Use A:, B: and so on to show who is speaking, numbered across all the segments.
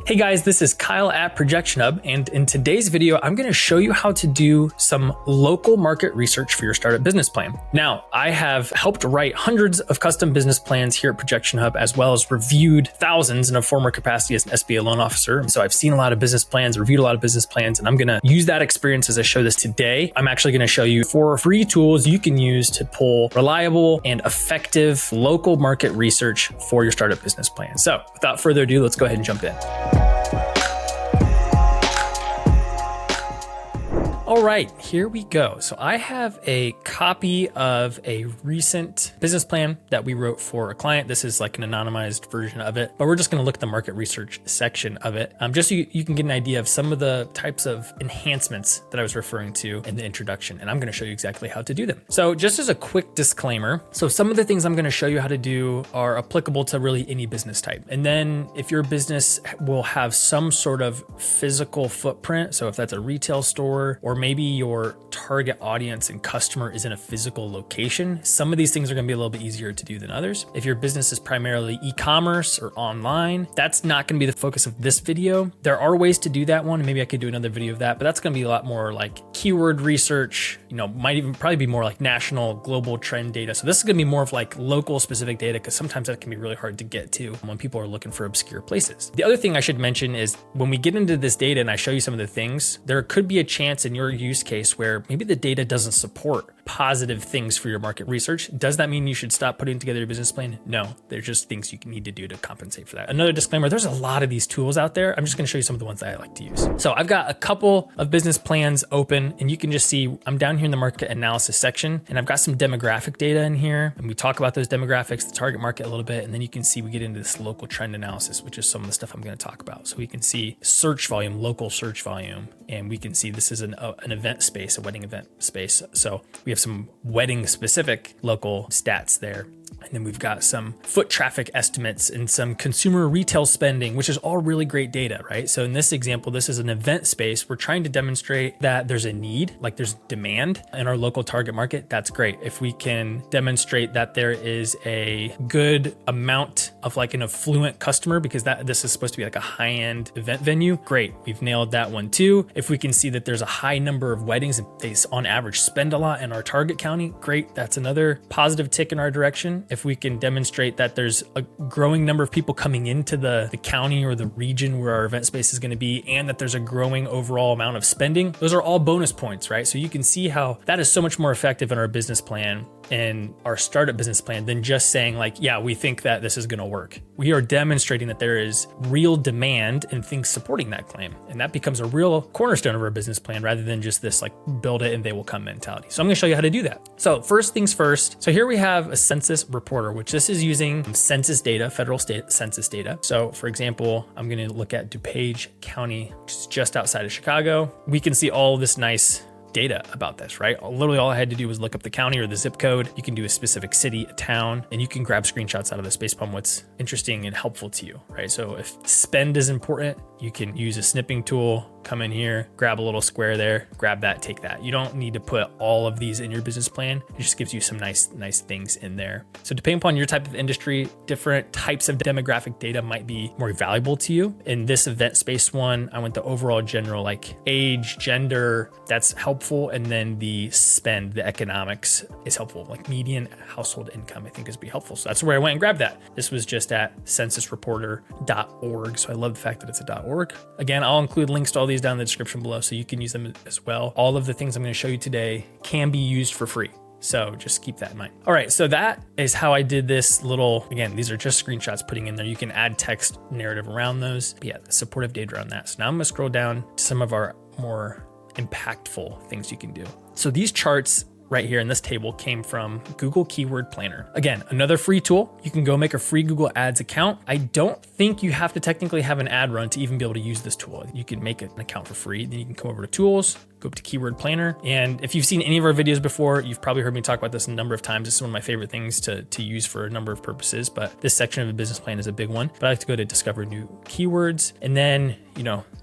A: Hey guys, this is Kyle at ProjectionHub, and in today's video, I'm going to show you how to do some local market research for your startup business plan. Now, I have helped write hundreds of custom business plans here at ProjectionHub, as well as reviewed thousands in a former capacity as an SBA loan officer. So I've seen a lot of business plans, reviewed a lot of business plans, and I'm going to use that experience as I show this today. I'm actually going to show you 4 free tools you can use to pull reliable and effective local market research for your startup business plan. So without further ado, let's go ahead and jump in. All right, here we go. So I have a copy of a recent business plan that we wrote for a client. This is like an anonymized version of it, but we're just going to look at the market research section of it, just so you can get an idea of some of the types of enhancements that I was referring to in the introduction. And I'm going to show you exactly how to do them. So just as a quick disclaimer, so some of the things I'm going to show you how to do are applicable to really any business type. And then if your business will have some sort of physical footprint, so if that's a retail store, or maybe your target audience and customer is in a physical location, some of these things are going to be a little bit easier to do than others. If your business is primarily e-commerce or online, that's not going to be the focus of this video. There are ways to do that one. Maybe I could do another video of that, but that's going to be a lot more like keyword research, might even probably be more like national, global trend data. So this is going to be more of like local specific data, because sometimes that can be really hard to get to when people are looking for obscure places. The other thing I should mention is when we get into this data and I show you some of the things, there could be a chance in your use case where maybe the data doesn't support positive things for your market research. Does that mean you should stop putting together your business plan? No, there's just things you need to do to compensate for that. Another disclaimer, there's a lot of these tools out there. I'm just going to show you some of the ones that I like to use. So I've got a couple of business plans open, and you can just see I'm down here in the market analysis section, and I've got some demographic data in here, and we talk about those demographics, the target market a little bit, and then you can see we get into this local trend analysis, which is some of the stuff I'm going to talk about. So we can see search volume, local search volume, and we can see this is an event space, a wedding event space. So we have some wedding specific local stats there. And then we've got some foot traffic estimates and some consumer retail spending, which is all really great data, right? So in this example, this is an event space. We're trying to demonstrate that there's a need, like there's demand in our local target market. That's great. If we can demonstrate that there is a good amount of like an affluent customer, because this is supposed to be like a high-end event venue, great. We've nailed that one too. If we can see that there's a high number of weddings and they on average spend a lot in our target county, great. That's another positive tick in our direction. If we can demonstrate that there's a growing number of people coming into the county or the region where our event space is going to be, and that there's a growing overall amount of spending, those are all bonus points, right? So you can see how that is so much more effective in our business plan and our startup business plan than just saying like, yeah, we think that this is going to work. We are demonstrating that there is real demand and things supporting that claim. And that becomes a real cornerstone of our business plan rather than just this like build it and they will come mentality. So I'm going to show you how to do that. So first things first. So here we have a census reporter, which this is using census data, federal state census data. So for example, I'm going to look at DuPage County, which is just outside of Chicago. We can see all this nice data about this, right? Literally all I had to do was look up the county or the zip code. You can do a specific city, a town, and you can grab screenshots out of this based upon what's interesting and helpful to you, right? So if spend is important, you can use a snipping tool, come in here, grab a little square there, grab that, take that. You don't need to put all of these in your business plan. It just gives you some nice things in there. So depending upon your type of industry, different types of demographic data might be more valuable to you. In this event space one, I went to overall general, like age, gender, that's helpful. And then the spend, the economics is helpful. Like median household income, I think is be helpful. So that's where I went and grabbed that. This was just at censusreporter.org. So I love the fact that it's a .org. Again, I'll include links to all these down in the description below so you can use them as well. All of the things I'm going to show you today can be used for free. So just keep that in mind. All right, so that is how I did this little, again, these are just screenshots putting in there. You can add text narrative around those. But yeah, supportive data around that. So now I'm going to scroll down to some of our more impactful things you can do. So these charts right here in this table came from Google Keyword Planner. Again, another free tool. You can go make a free Google Ads account. I don't think you have to technically have an ad run to even be able to use this tool. You can make an account for free. Then you can come over to tools, go up to Keyword Planner. And if you've seen any of our videos before, you've probably heard me talk about this a number of times. This is one of my favorite things to use for a number of purposes, but this section of a business plan is a big one. But I like to go to discover new keywords. And then,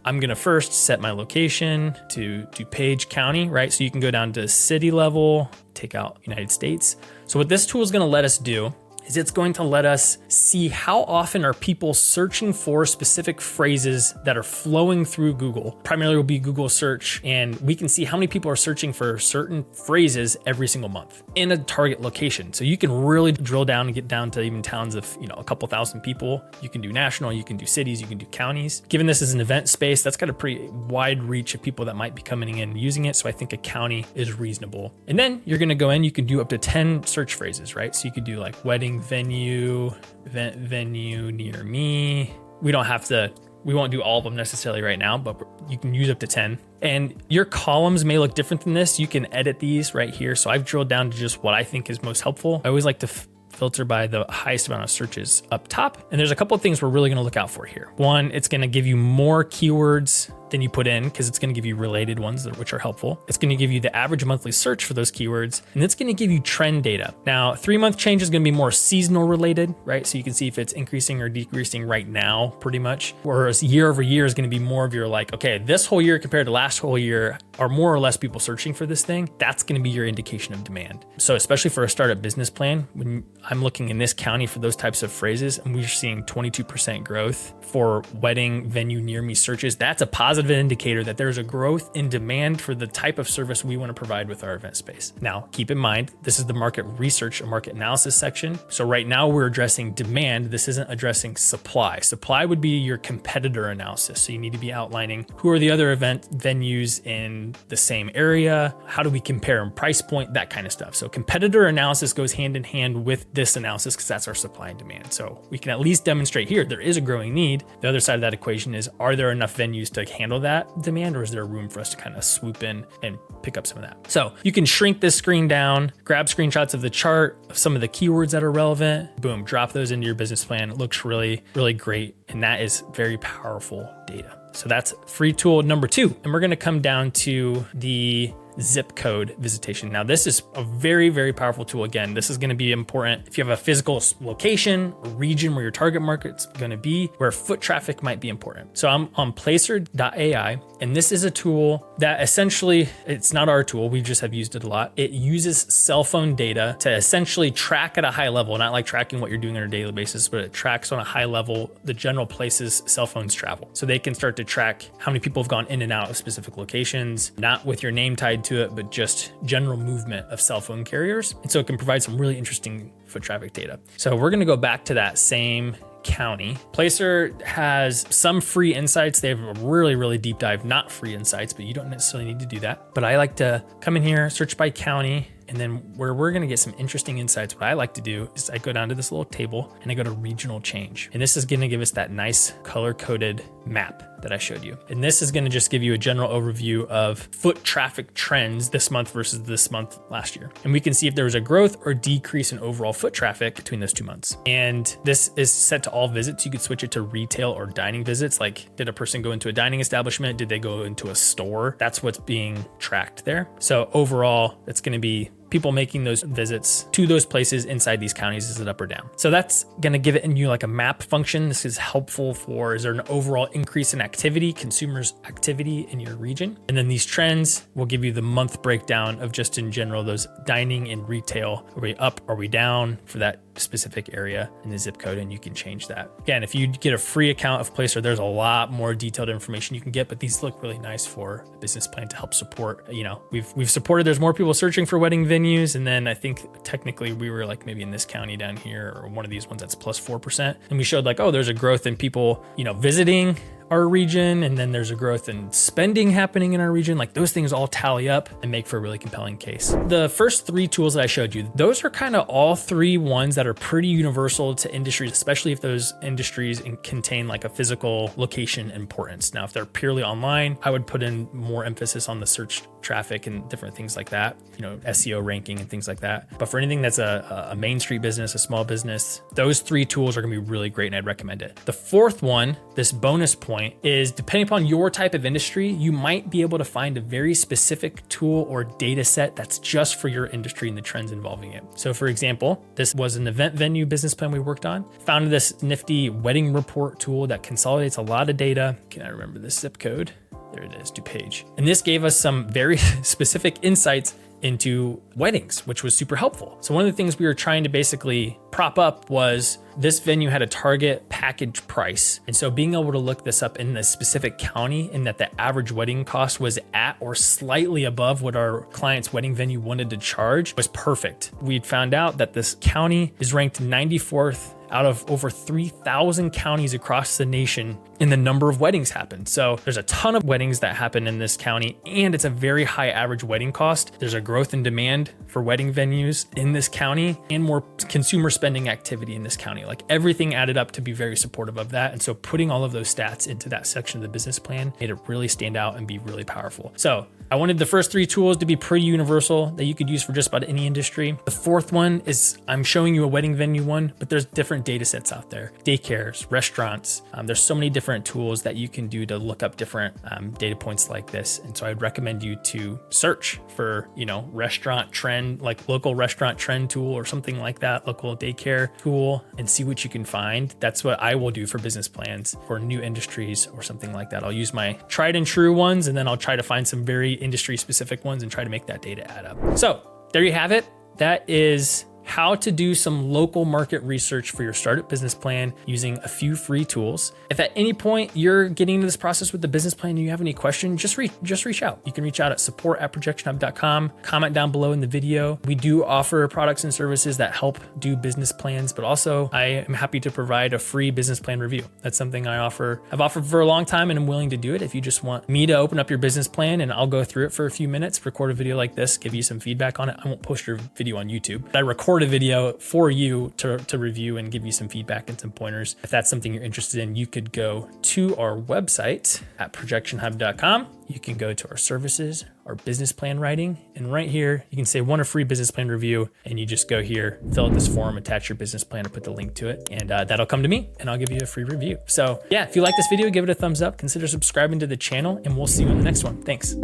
A: I'm gonna first set my location to DuPage County, right? So you can go down to city level, take out United States. So what this tool is gonna let us do, is it's going to let us see how often are people searching for specific phrases that are flowing through Google. Primarily will be Google search, and we can see how many people are searching for certain phrases every single month in a target location. So you can really drill down and get down to even towns of, a couple thousand people. You can do national, you can do cities, you can do counties. Given this is an event space, that's got a pretty wide reach of people that might be coming in and using it. So I think a county is reasonable. And then you're going to go in, you can do up to 10 search phrases, right? So you could do like wedding venue, event venue near me. We won't do all of them necessarily right now, but you can use up to 10. And your columns may look different than this. You can edit these right here. So I've drilled down to just what I think is most helpful. I always like to filter by the highest amount of searches up top. And there's a couple of things we're really going to look out for here. One, it's going to give you more keywords than you put in because it's going to give you related ones which are helpful. It's going to give you the average monthly search for those keywords, and it's going to give you trend data. Now, 3-month change is going to be more seasonal related, right? So you can see if it's increasing or decreasing right now, pretty much. Whereas year over year is going to be more of your like, okay, this whole year compared to last whole year, are more or less people searching for this thing? That's going to be your indication of demand. So especially for a startup business plan, when I'm looking in this county for those types of phrases, and we're seeing 22% growth for wedding venue near me searches, that's a positive indicator that there's a growth in demand for the type of service we want to provide with our event space. Now, keep in mind, this is the market research and market analysis section. So right now we're addressing demand. This isn't addressing supply. Supply would be your competitor analysis. So you need to be outlining who are the other event venues in the same area? How do we compare in price point? That kind of stuff. So competitor analysis goes hand in hand with this analysis because that's our supply and demand. So we can at least demonstrate here, there is a growing need. The other side of that equation is, are there enough venues to handle that demand, or is there room for us to kind of swoop in and pick up some of that? So you can shrink this screen down, grab screenshots of the chart of some of the keywords that are relevant, boom, drop those into your business plan. It looks really, really great. And that is very powerful data. So that's free tool number 2. And we're going to come down to the zip code visitation. Now, this is a very, very powerful tool. Again, this is going to be important if you have a physical location or region where your target market's going to be, where foot traffic might be important. So I'm on placer.ai, and this is a tool that essentially, it's not our tool. We just have used it a lot. It uses cell phone data to essentially track at a high level, not like tracking what you're doing on a daily basis, but it tracks on a high level the general places cell phones travel. So they can start to track how many people have gone in and out of specific locations, not with your name tied to it, but just general movement of cell phone carriers. And so it can provide some really interesting foot traffic data. So we're going to go back to that same county. Placer has some free insights. They have a really, really deep dive, not free insights, but you don't necessarily need to do that. But I like to come in here, search by county, and then where we're going to get some interesting insights, what I like to do is I go down to this little table and I go to regional change. And this is going to give us that nice color-coded map that I showed you. And this is going to just give you a general overview of foot traffic trends this month versus this month last year. And we can see if there was a growth or decrease in overall foot traffic between those 2 months. And this is set to all visits. You could switch it to retail or dining visits. Like, did a person go into a dining establishment? Did they go into a store? That's what's being tracked there. So overall, it's going to be people making those visits to those places inside these counties. Is it up or down? So that's going to give it in you like a map function. This is helpful for, is there an overall increase in activity, consumers activity in your region? And then these trends will give you the month breakdown of just in general, those dining and retail. Are we up? Are we down for that specific area in the zip code? And you can change that. Again, if you get a free account of Placer, there's a lot more detailed information you can get, but these look really nice for a business plan to help support. We've supported, there's more people searching for wedding venues. And then I think technically we were like maybe in this county down here or one of these ones that's plus 4%. And we showed like, oh, there's a growth in people, visiting our region, and then there's a growth in spending happening in our region. Like those things all tally up and make for a really compelling case. The first 3 tools that I showed you, those are kind of all 3 ones that are pretty universal to industries, especially if those industries contain like a physical location importance. Now, if they're purely online, I would put in more emphasis on the search traffic and different things like that, SEO ranking and things like that. But for anything that's a Main Street business, a small business, those 3 tools are gonna be really great and I'd recommend it. The 4th one, this bonus point, is depending upon your type of industry, you might be able to find a very specific tool or data set that's just for your industry and the trends involving it. So for example, this was an event venue business plan we worked on. Found this nifty wedding report tool that consolidates a lot of data. Can I remember this zip code? There it is, DuPage. And this gave us some very specific insights into weddings, which was super helpful. So one of the things we were trying to basically prop up was this venue had a target package price. And so being able to look this up in the specific county and that the average wedding cost was at or slightly above what our client's wedding venue wanted to charge was perfect. We'd found out that this county is ranked 94th out of over 3,000 counties across the nation in the number of weddings happen. So there's a ton of weddings that happen in this county, and it's a very high average wedding cost. There's a growth in demand for wedding venues in this county and more consumer spending activity in this county. Like everything added up to be very supportive of that. And so putting all of those stats into that section of the business plan made it really stand out and be really powerful. So I wanted the first 3 tools to be pretty universal that you could use for just about any industry. The fourth one is I'm showing you a wedding venue one, but there's different data sets out there. Daycares, restaurants. There's so many different tools that you can do to look up different data points like this. And so I'd recommend you to search for, restaurant trend, like local restaurant trend tool or something like that, local daycare tool, and see what you can find. That's what I will do for business plans for new industries or something like that. I'll use my tried and true ones, and then I'll try to find some very industry specific ones and try to make that data add up. So there you have it. That is how to do some local market research for your startup business plan using a few free tools. If at any point you're getting into this process with the business plan and you have any questions, just reach out. You can reach out at support@projectionhub.com, comment down below in the video. We do offer products and services that help do business plans, but also I am happy to provide a free business plan review. That's something I've offered for a long time, and I'm willing to do it. If you just want me to open up your business plan and I'll go through it for a few minutes, record a video like this, give you some feedback on it. I won't post your video on YouTube, but I record a video for you to review and give you some feedback and some pointers. If that's something you're interested in, you could go to our website at ProjectionHub.com. You can go to our services, our business plan writing, and right here, you can say want a free business plan review, and you just go here, fill out this form, attach your business plan, or put the link to it, and that'll come to me, and I'll give you a free review. So yeah, if you like this video, give it a thumbs up, consider subscribing to the channel, and we'll see you in the next one. Thanks.